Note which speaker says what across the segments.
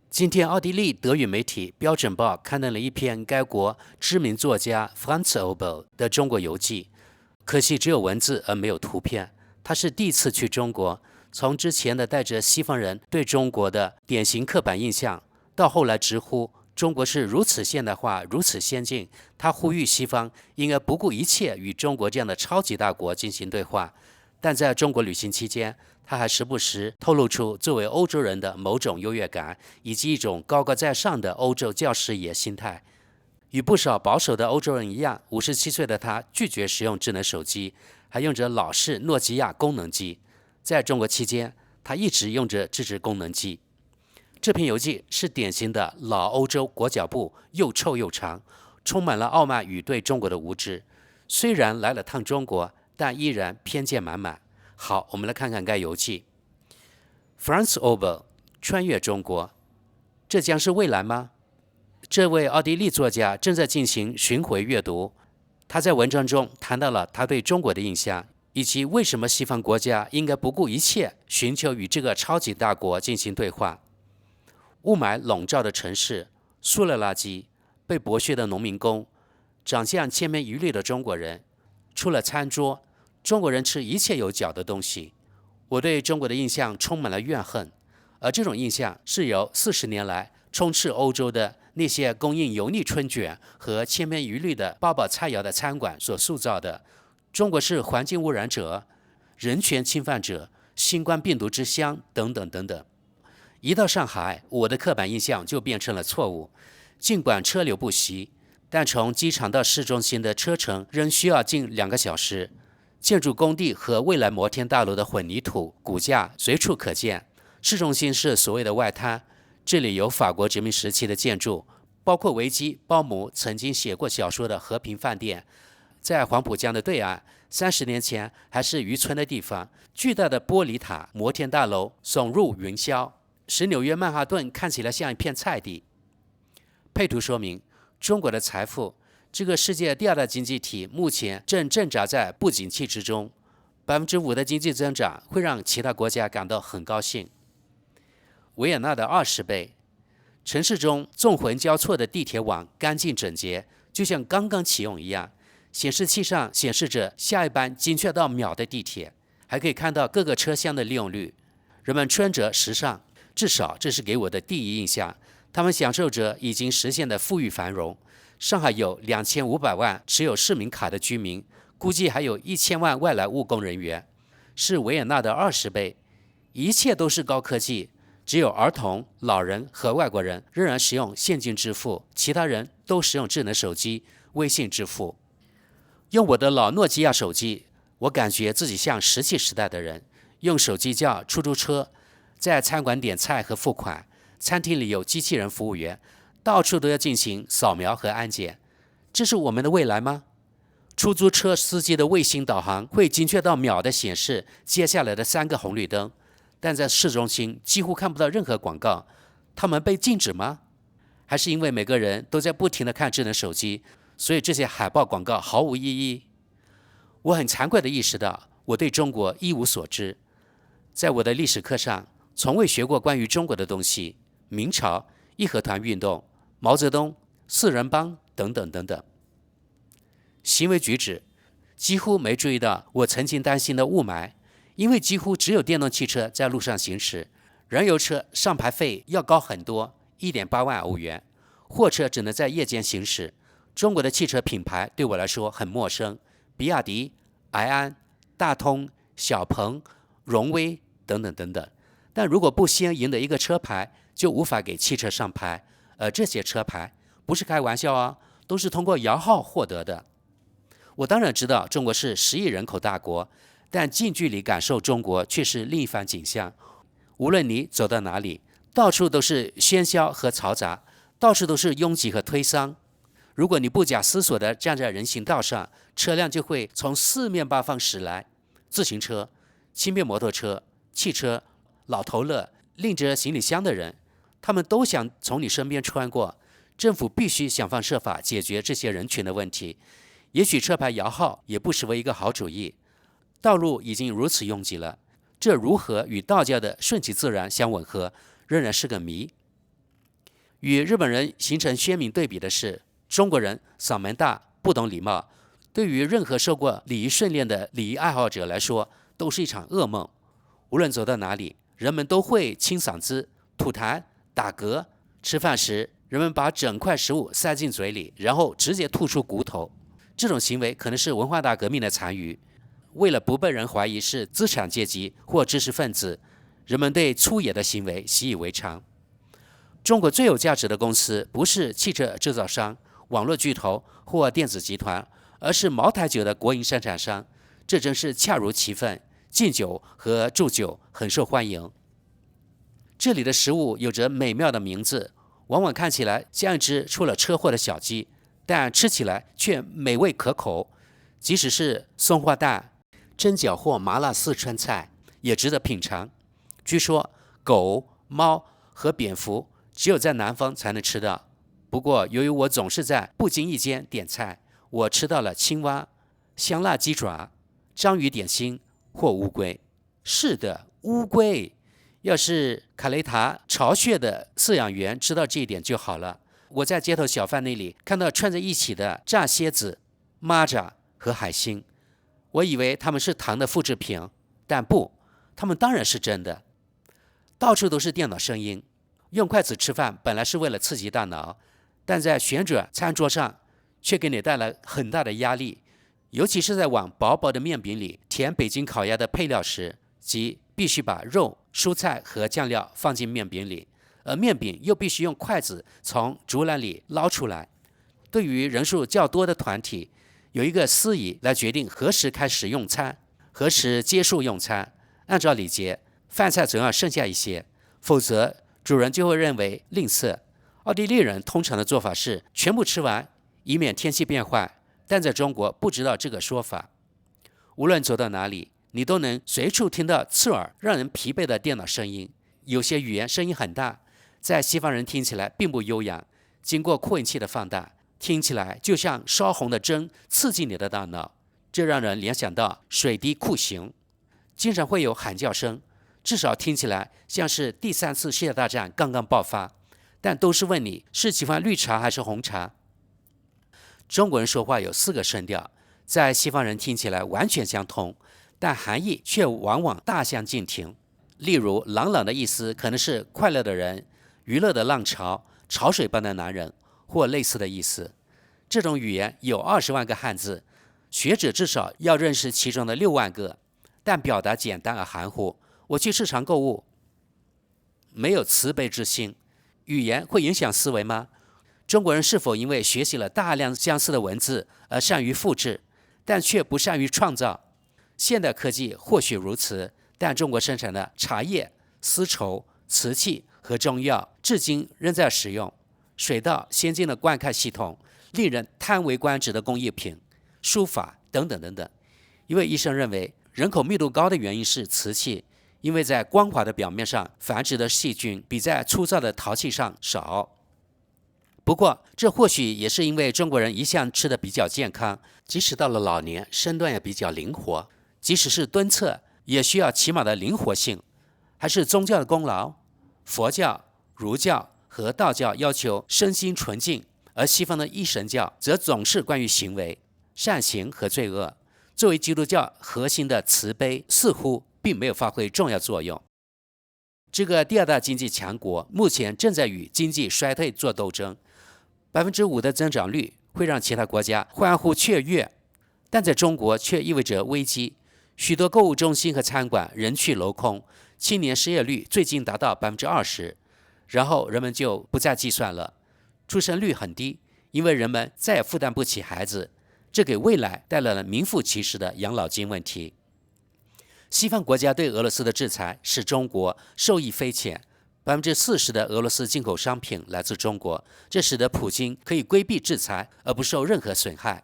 Speaker 1: 今天，奥地利德语媒体《标准报》刊登了一篇该国知名作家 Franz Obel 的中国游记，可惜只有文字而没有图片。他是第一次去中国，从之前的带着西方人对中国的典型刻板印象，到后来直呼中国是如此现代化、如此先进，他呼吁西方应该不顾一切与中国这样的超级大国进行对话。但在中国旅行期间，他还时不时透露出作为欧洲人的某种优越感，以及一种高高在上的欧洲教师爷心态。与不少保守的欧洲人一样，57岁的他拒绝使用智能手机，还用着老式诺基亚功能机。在中国期间，他一直用着这只功能机。这篇游记是典型的老欧洲裹脚布，又臭又长，充满了傲慢与对中国的无知。虽然来了趟中国，但依然偏见满满。好，我们来看看该游记。Franz Obel 穿越中国，这将是未来吗？这位奥地利作家正在进行巡回阅读，他在文章中谈到了他对中国的印象，以及为什么西方国家应该不顾一切寻求与这个超级大国进行对话。雾霾笼罩的城市，塑料垃圾，被剥削的农民工，长相千篇一律的中国人。除了餐桌，中国人吃一切有脚的东西。我对中国的印象充满了怨恨，而这种印象是由40年来充斥欧洲的那些供应油腻春卷和千篇一律的包饱菜肴的餐馆所塑造的。中国是环境污染者、人权侵犯者、新冠病毒之乡等等等等。一到上海，我的刻板印象就变成了错误。尽管车流不息，但从机场到市中心的车程仍需要近2个小时。建筑工地和未来摩天大楼的混凝土骨架随处可见。市中心是所谓的外滩，这里有法国殖民时期的建筑，包括维基·鲍姆曾经写过小说的和平饭店。在黄浦江的对岸，30年前还是渔村的地方，巨大的玻璃塔、摩天大楼耸入云霄，使纽约曼哈顿看起来像一片菜地。配图说明，中国的财富，这个世界第2大经济体目前正挣扎在不景气之中，5%的经济增长会让其他国家感到很高兴。维也纳的20倍，城市中纵横交错的地铁网干净整洁，就像刚刚启用一样。显示器上显示着下一班精确到秒的地铁，还可以看到各个车厢的利用率。人们穿着时尚，至少这是给我的第一印象。他们享受着已经实现的富裕繁荣。上海有2500万持有市民卡的居民，估计还有1000万外来务工人员，是维也纳的20倍。一切都是高科技，只有儿童、老人和外国人仍然使用现金支付，其他人都使用智能手机、微信支付。用我的老诺基亚手机，我感觉自己像石器时代的人。用手机叫出租车，在餐馆点菜和付款，餐厅里有机器人服务员，到处都要进行扫描和安检。这是我们的未来吗？出租车司机的卫星导航会精确到秒地显示接下来的3个红绿灯，但在市中心几乎看不到任何广告。他们被禁止吗？还是因为每个人都在不停地看智能手机，所以这些海报广告毫无意义？我很惭愧地意识到，我对中国一无所知。在我的历史课上，从未学过关于中国的东西，明朝、义和团运动、毛泽东、四人帮等等等等。行为举止，几乎没注意到我曾经担心的雾霾，因为几乎只有电动汽车在路上行驶，燃油车上牌费要高很多，1.8万欧元，货车只能在夜间行驶。中国的汽车品牌对我来说很陌生，比亚迪、埃安、大通、小鹏、荣威等等等等。但如果不先赢得一个车牌，就无法给汽车上牌，而这些车牌不是开玩笑啊，都是通过摇号获得的。我当然知道中国是10亿人口大国，但近距离感受中国却是另一番景象。无论你走到哪里，到处都是喧嚣和嘈杂，到处都是拥挤和推搡。如果你不假思索地站在人行道上，车辆就会从4面8方驶来，自行车、轻便摩托车、汽车、老头乐、拎着行李箱的人，他们都想从你身边穿过。政府必须想方设法解决这些人群的问题。也许车牌摇号也不失为一个好主意。道路已经如此拥挤了，这如何与道教的顺其自然相吻合，仍然是个谜。与日本人形成鲜明对比的是，中国人嗓门大，不懂礼貌，对于任何受过礼仪训练的礼仪爱好者来说，都是一场噩梦。无论走到哪里，人们都会清嗓子、吐痰、打嗝。吃饭时，人们把整块食物塞进嘴里，然后直接吐出骨头。这种行为可能是文化大革命的残余。为了不被人怀疑是资产阶级或知识分子，人们对粗野的行为习以为常。中国最有价值的公司不是汽车制造商、网络巨头或电子集团，而是茅台酒的国营生产商。这真是恰如其分，敬酒和祝酒很受欢迎。这里的食物有着美妙的名字，往往看起来像一只出了车祸的小鸡，但吃起来却美味可口。即使是松花蛋、蒸饺或麻辣四川菜，也值得品尝。据说狗、猫和蝙蝠只有在南方才能吃到。不过，由于我总是在不经意间点菜，我吃到了青蛙、香辣鸡爪、章鱼点心或乌龟。是的，乌龟。要是卡雷塔巢穴的饲养员知道这一点就好了。我在街头小贩那里看到串在一起的炸蝎子、蚂蚱和海星，我以为它们是糖的复制品，但不，它们当然是真的。到处都是电脑声音。用筷子吃饭本来是为了刺激大脑，但在旋转餐桌上却给你带来很大的压力，尤其是在往薄薄的面饼里填北京烤鸭的配料时，即必须把肉、蔬菜和酱料放进面饼里，而面饼又必须用筷子从竹篮里捞出来。对于人数较多的团体，有一个司仪来决定何时开始用餐，何时结束用餐。按照礼节，饭菜总要剩下一些，否则主人就会认为吝啬。奥地利人通常的做法是全部吃完，以免天气变坏，但在中国不知道这个说法。无论走到哪里，你都能随处听到刺耳、让人疲惫的电脑声音。有些语言声音很大，在西方人听起来并不悠扬，经过扩音器的放大，听起来就像烧红的针刺进你的大脑，这让人联想到水滴酷刑。经常会有喊叫声，至少听起来像是第3次世界大战刚刚爆发，但都是问你是喜欢绿茶还是红茶。中国人说话有4个声调，在西方人听起来完全相同，但含义却往往大相径庭。例如，朗朗的意思可能是快乐的人、娱乐的浪潮、潮水般的男人，或类似的意思。这种语言有20万个汉字，学者至少要认识其中的6万个，但表达简单而含糊。我去市场购物，没有慈悲之心。语言会影响思维吗？中国人是否因为学习了大量相似的文字而善于复制，但却不善于创造？现代科技或许如此，但中国生产的茶叶、丝绸、瓷器和中药至今仍在使用。水稻先进的灌溉系统，令人叹为观止的工艺品，书法等等等等。一位医生认为，人口密度高的原因是瓷器，因为在光滑的表面上繁殖的细菌比在粗糙的陶器上少。不过，这或许也是因为中国人一向吃得比较健康，即使到了老年，身段也比较灵活。即使是蹲厕，也需要起码的灵活性。还是宗教的功劳？佛教、儒教和道教要求身心纯净，而西方的一神教则总是关于行为、善行和罪恶。作为基督教核心的慈悲，似乎并没有发挥重要作用。这个第2大经济强国目前正在与经济衰退做斗争，5%的增长率会让其他国家欢呼雀跃，但在中国却意味着危机。许多购物中心和餐馆人去楼空，青年失业率最近达到20%，然后人们就不再计算了。出生率很低，因为人们再也负担不起孩子，这给未来带来了名副其实的养老金问题。西方国家对俄罗斯的制裁使中国受益匪浅，40%的俄罗斯进口商品来自中国，这使得普京可以规避制裁而不受任何损害。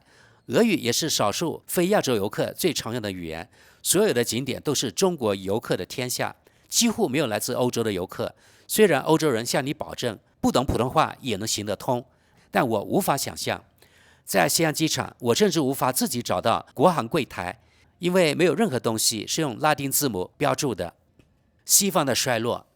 Speaker 1: 俄语也是少数非亚洲游客最常用的语言，所有的景点都是中国游客的天下，几乎没有来自欧洲的游客。虽然欧洲人向你保证不懂普通话也能行得通，但我无法想象。在西安机场，我甚至无法自己找到国航柜台，因为没有任何东西是用拉丁字母标注的。西方的衰落，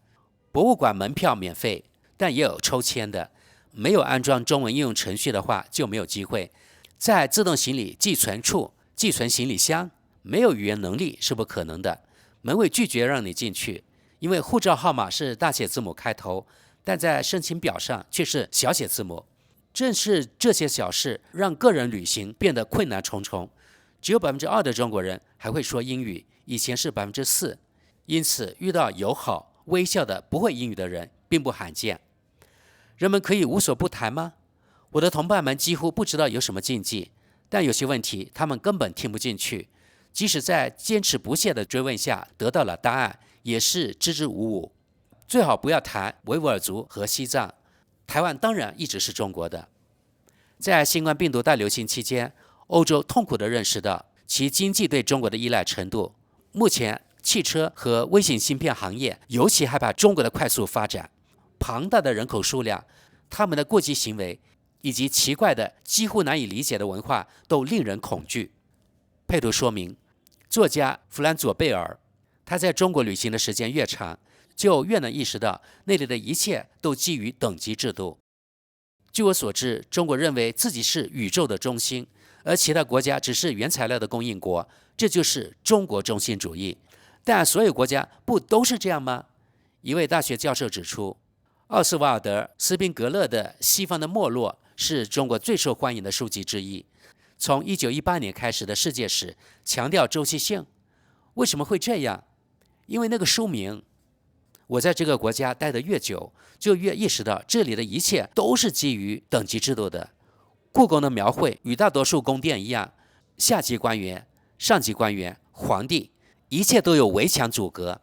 Speaker 1: 博物馆门票免费，但也有抽签的，没有安装中文应用程序的话就没有机会。在自动行李寄存处寄存行李箱，没有语言能力是不可能的。门卫拒绝让你进去，因为护照号码是大写字母开头，但在申请表上却是小写字母。正是这些小事让个人旅行变得困难重重。只有2%的中国人还会说英语，以前是4%，因此遇到友好微笑的不会英语的人并不罕见。人们可以无所不谈吗？我的同伴们几乎不知道有什么禁忌，但有些问题他们根本听不进去，即使在坚持不懈的追问下得到了答案，也是支支吾吾。最好不要谈维吾尔族和西藏，台湾当然一直是中国的。在新冠病毒大流行期间，欧洲痛苦地认识到其经济对中国的依赖程度。目前汽车和微型芯片行业尤其害怕中国的快速发展，庞大的人口数量，他们的过激行为以及奇怪的几乎难以理解的文化都令人恐惧。配图说明，作家弗兰佐贝尔，他在中国旅行的时间越长，就越能意识到那里的一切都基于等级制度。据我所知，中国认为自己是宇宙的中心，而其他国家只是原材料的供应国，这就是中国中心主义。但所有国家不都是这样吗？一位大学教授指出，奥斯瓦尔德·斯宾格勒的《西方的没落》是中国最受欢迎的书籍之一。从1918年开始的世界史强调周期性，为什么会这样？因为那个书名。我在这个国家待得越久，就越意识到这里的一切都是基于等级制度的。故宫的描绘与大多数宫殿一样，下级官员、上级官员、皇帝，一切都有围墙阻隔。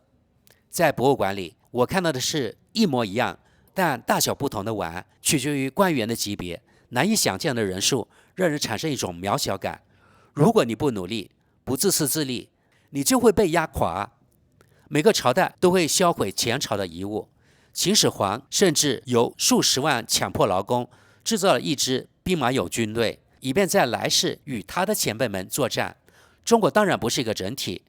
Speaker 1: 在博物馆里，我看到的是一模一样，但大小不同的碗，取决于官员的级别，难以想象的人数，让人产生一种渺小感。如果你不努力，不自私自利，你就会被压垮。每个朝代都会销毁前朝的遗物，秦始皇甚至由数十万强迫劳工制造了一支兵马俑军队，以便在来世与他的前辈们作战。中国当然不是一个整体，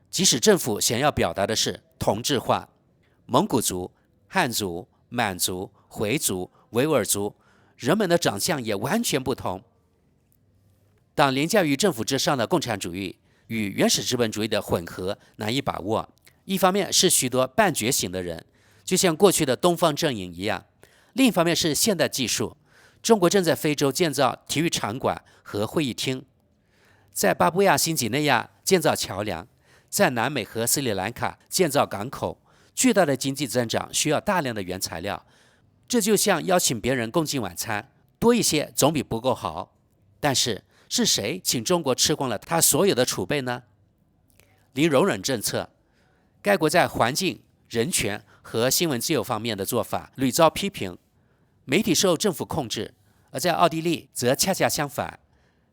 Speaker 1: 即使政府想要表达的是同质化，蒙古族、汉族、满族、回族、维吾尔族，人们的长相也完全不同。当凌驾于政府之上的共产主义与原始资本主义的混合难以把握，一方面是许多半觉醒的人，就像过去的东方阵营一样；另一方面是现代技术。中国正在非洲建造体育场馆和会议厅，在巴布亚新几内亚建造桥梁，在南美和斯里兰卡建造港口。巨大的经济增长需要大量的原材料，这就像邀请别人共进晚餐，多一些总比不够好。但是谁请中国吃光了他所有的储备呢？零容忍政策，该国在环境、人权和新闻自由方面的做法屡遭批评，媒体受政府控制，而在奥地利则恰恰相反。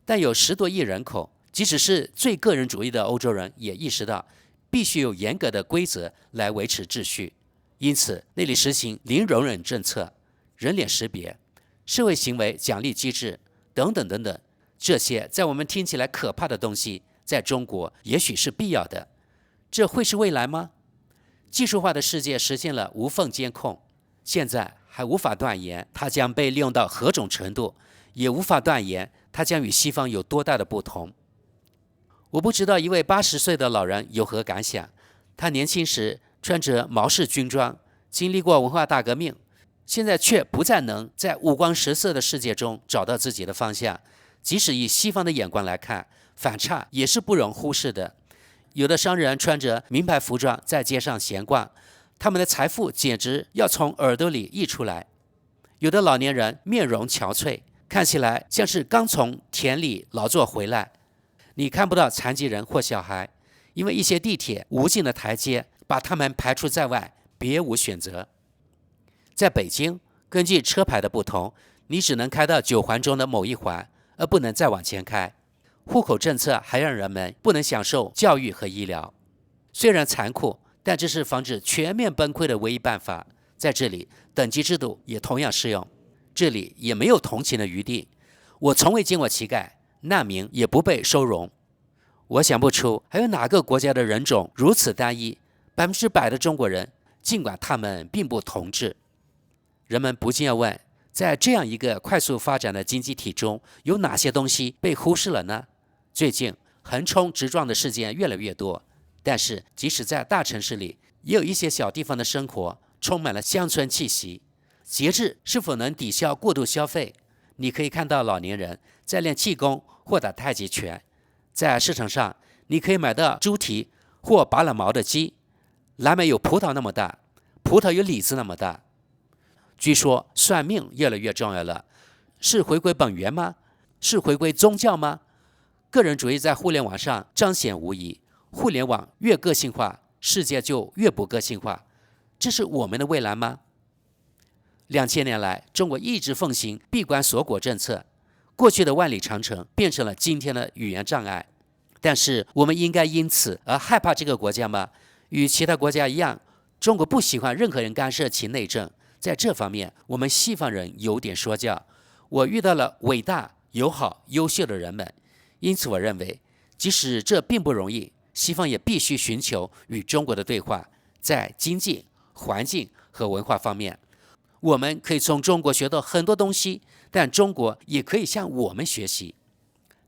Speaker 1: 但有10多亿人口，即使是最个人主义的欧洲人也意识到必须有严格的规则来维持秩序，因此那里实行零容忍政策、人脸识别、社会行为奖励机制等等等等。这些在我们听起来可怕的东西，在中国也许是必要的。这会是未来吗？技术化的世界实现了无缝监控，现在还无法断言它将被利用到何种程度，也无法断言它将与西方有多大的不同。我不知道一位80岁的老人有何感想。他年轻时穿着毛式军装，经历过文化大革命，现在却不再能在五光十色的世界中找到自己的方向。即使以西方的眼光来看，反差也是不容忽视的。有的商人穿着名牌服装在街上闲逛，他们的财富简直要从耳朵里溢出来。有的老年人面容憔悴，看起来像是刚从田里劳作回来。你看不到残疾人或小孩，因为一些地铁无尽的台阶把他们排除在外，别无选择。在北京，根据车牌的不同，你只能开到9环中的某一环，而不能再往前开。户口政策还让人们不能享受教育和医疗。虽然残酷，但这是防止全面崩溃的唯一办法。在这里，等级制度也同样适用，这里也没有同情的余地。我从未见过乞丐、难民也不被收容。我想不出还有哪个国家的人种如此单一，100%的中国人，尽管他们并不同质。人们不禁要问，在这样一个快速发展的经济体中，有哪些东西被忽视了呢？最近横冲直撞的事件越来越多，但是即使在大城市里，也有一些小地方的生活充满了乡村气息。节制是否能抵消过度消费？你可以看到老年人在练气功或打太极拳，在市场上你可以买到猪蹄或拔了毛的鸡，蓝莓有葡萄那么大，葡萄有李子那么大。据说算命越来越重要了，是回归本源吗？是回归宗教吗？个人主义在互联网上彰显无疑，互联网越个性化，世界就越不个性化。这是我们的未来吗？2000年来，中国一直奉行闭关锁国政策，过去的万里长城变成了今天的语言障碍。但是我们应该因此而害怕这个国家吗？与其他国家一样，中国不喜欢任何人干涉其内政。在这方面，我们西方人有点说教。我遇到了伟大、友好、优秀的人们，因此我认为，即使这并不容易，西方也必须寻求与中国的对话，在经济、环境和文化方面。我们可以从中国学到很多东西，但中国也可以向我们学习。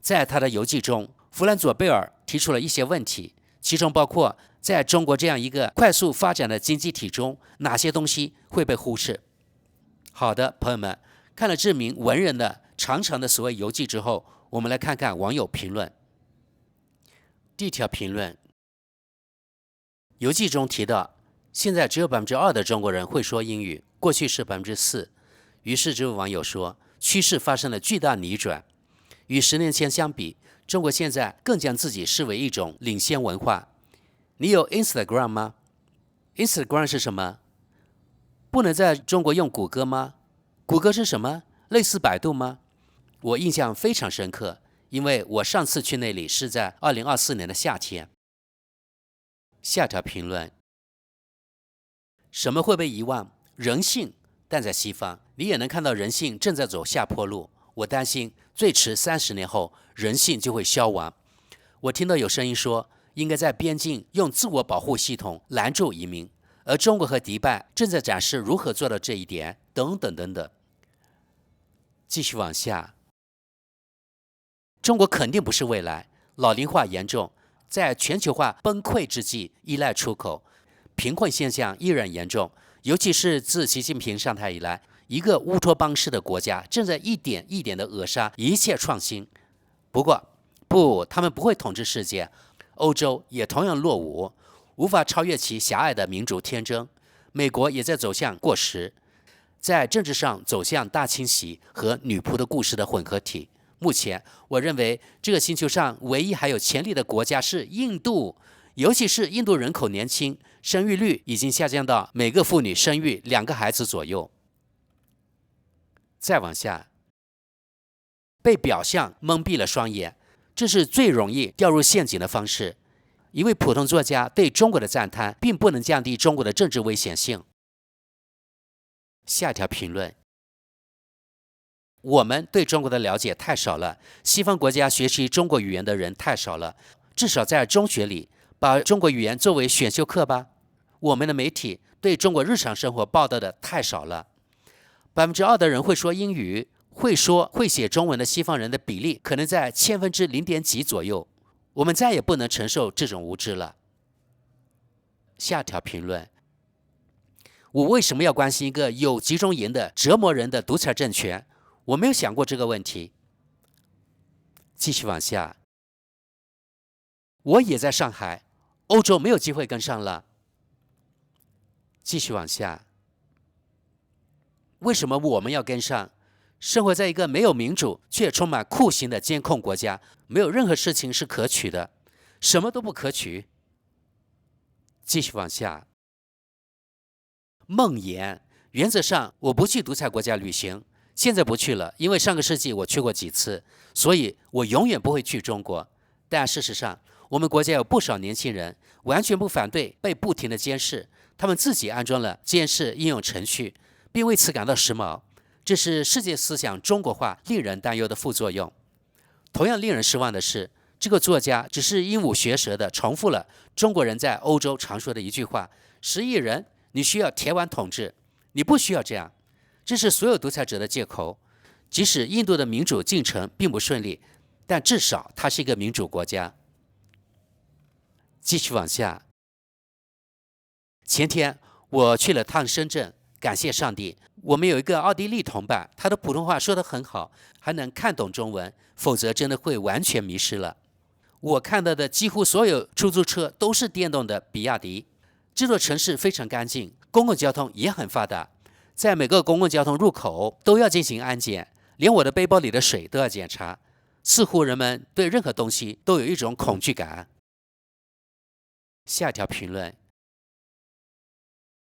Speaker 1: 在他的游记中，弗兰佐贝尔提出了一些问题，其中包括在中国这样一个快速发展的经济体中，哪些东西会被忽视？好的，朋友们，看了这名文人的长长的所谓游记之后，我们来看看网友评论。第一条评论，游记中提到，现在只有2%的中国人会说英语，过去是4%。于是这位网友说，趋势发生了巨大逆转。与10年前相比，中国现在更将自己视为一种领先文化。你有 Instagram 吗？ Instagram 是什么？不能在中国用谷歌吗？谷歌是什么？类似百度吗？我印象非常深刻，因为我上次去那里是在2024年的夏天。下条评论，什么会被遗忘？人性。但在西方，你也能看到人性正在走下坡路。我担心最迟30年后，人性就会消亡。我听到有声音说，应该在边境用自我保护系统拦住移民，而中国和迪拜正在展示如何做到这一点，等等等等。继续往下，中国肯定不是未来，老龄化严重，在全球化崩溃之际依赖出口，贫困现象依然严重，尤其是自习近平上台以来，一个乌托邦式的国家正在一点一点地扼杀一切创新。不，他们不会统治世界，欧洲也同样落伍，无法超越其狭隘的民主天真。美国也在走向过时，在政治上走向大清洗和女仆的故事的混合体。目前，我认为这个星球上唯一还有潜力的国家是印度，尤其是印度人口年轻，生育率已经下降到每个妇女生育2个孩子左右。再往下，被表象蒙蔽了双眼，这是最容易掉入陷阱的方式。一位普通作家对中国的赞叹，并不能降低中国的政治危险性。下一条评论，我们对中国的了解太少了，西方国家学习中国语言的人太少了，至少在中学里把中国语言作为选修课吧。我们的媒体对中国日常生活报道的太少了。2%的人会说英语，会说会写中文的西方人的比例可能在0.0点几左右。我们再也不能承受这种无知了。下条评论，我为什么要关心一个有集中营的折磨人的独裁政权？我没有想过这个问题。继续往下，我也在上海，欧洲没有机会跟上了。继续往下，为什么我们要跟上？生活在一个没有民主却充满酷刑的监控国家，没有任何事情是可取的，什么都不可取。继续往下，梦魇，原则上我不去独裁国家旅行，现在不去了，因为上个世纪我去过几次，所以我永远不会去中国。但事实上，我们国家有不少年轻人完全不反对被不停的监视，他们自己安装了监视应用程序，并为此感到时髦。这是世界思想中国化令人担忧的副作用。同样令人失望的是，这个作家只是鹦鹉学舌地重复了中国人在欧洲常说的一句话：10亿人，你需要铁腕统治。你不需要这样。这是所有独裁者的借口。即使印度的民主进程并不顺利，但至少它是一个民主国家。继续往下，前天我去了趟深圳，感谢上帝，我们有一个奥地利同伴，他的普通话说得很好，还能看懂中文，否则真的会完全迷失了。我看到的几乎所有出租车都是电动的比亚迪。这座城市非常干净，公共交通也很发达，在每个公共交通入口都要进行安检，连我的背包里的水都要检查。似乎人们对任何东西都有一种恐惧感。下一条评论，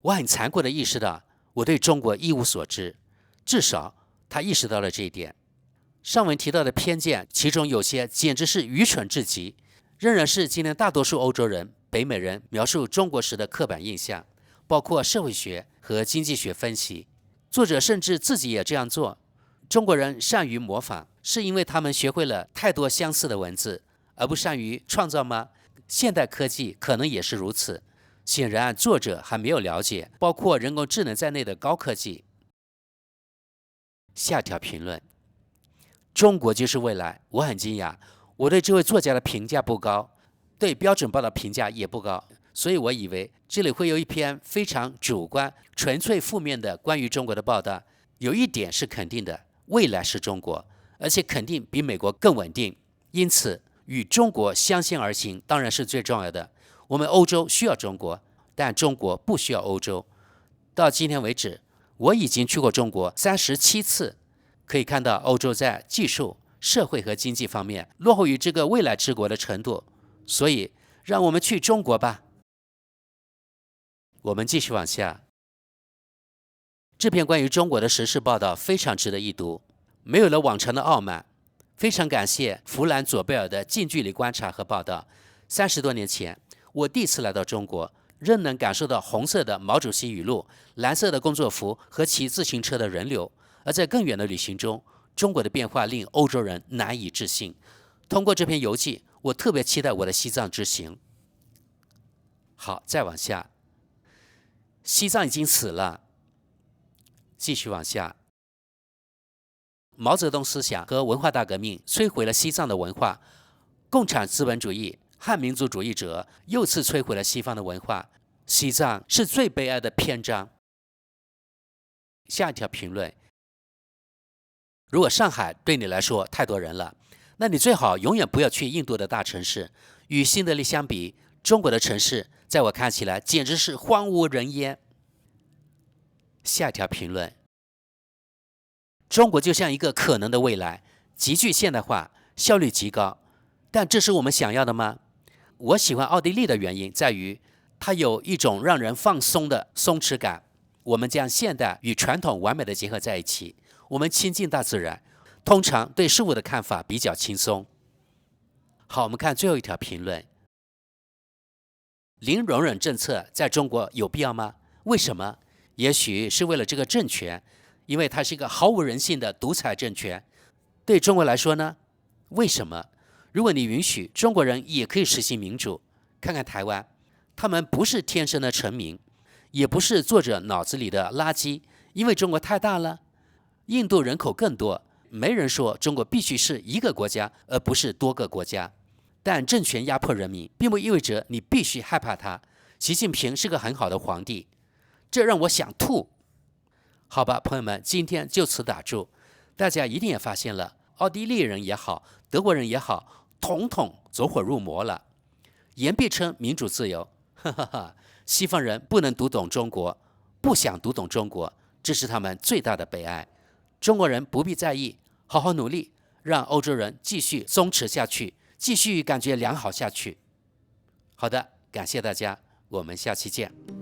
Speaker 1: 我很残酷地意识到我对中国一无所知，至少他意识到了这一点。上文提到的偏见，其中有些简直是愚蠢至极，仍然是今天大多数欧洲人、北美人描述中国时的刻板印象，包括社会学和经济学分析。作者甚至自己也这样做。中国人善于模仿，是因为他们学会了太多相似的文字，而不善于创造吗？现代科技可能也是如此。显然，作者还没有了解包括人工智能在内的高科技。下条评论，中国就是未来。我很惊讶，我对这位作家的评价不高，对标准报的评价也不高，所以我以为这里会有一篇非常主观、纯粹负面的关于中国的报道。有一点是肯定的，未来是中国，而且肯定比美国更稳定。因此，与中国相肩而行当然是最重要的。我们欧洲需要中国，但中国不需要欧洲。到今天为止，我已经去过中国37次，可以看到欧洲在技术、社会和经济方面落后于这个未来之国的程度。所以，让我们去中国吧。我们继续往下。这篇关于中国的时事报道非常值得一读，没有了往常的傲慢。非常感谢弗兰佐贝尔的近距离观察和报道。30多年前，我第一次来到中国，仍能感受到红色的毛主席语录、蓝色的工作服和骑自行车的人流。而在更远的旅行中，中国的变化令欧洲人难以置信。通过这篇游记，我特别期待我的西藏之行。好，再往下。西藏已经死了。继续往下。毛泽东思想和文化大革命摧毁了西藏的文化，共产资本主义、汉民族主义者又次摧毁了西方的文化。西藏是最悲哀的篇章。下一条评论，如果上海对你来说太多人了，那你最好永远不要去印度的大城市。与新德里相比，中国的城市在我看起来简直是荒无人烟。下一条评论，中国就像一个可能的未来，极具现代化，效率极高，但这是我们想要的吗？我喜欢奥地利的原因在于，它有一种让人放松的松弛感。我们将现代与传统完美的结合在一起，我们亲近大自然，通常对事物的看法比较轻松。好，我们看最后一条评论，零容忍政策在中国有必要吗？为什么？也许是为了这个政权，因为它是一个毫无人性的独裁政权。对中国来说呢？为什么？如果你允许中国人也可以实行民主，看看台湾，他们不是天生的臣民，也不是作者脑子里的垃圾，因为中国太大了。印度人口更多，没人说中国必须是一个国家，而不是多个国家。但政权压迫人民，并不意味着你必须害怕他。习近平是个很好的皇帝，这让我想吐。好吧，朋友们，今天就此打住。大家一定也发现了，奥地利人也好，德国人也好，统统走火入魔了。言必称民主自由，哈哈哈！西方人不能读懂中国，不想读懂中国，这是他们最大的悲哀。中国人不必在意，好好努力，让欧洲人继续松弛下去，继续感觉良好下去。好的，感谢大家，我们下期见。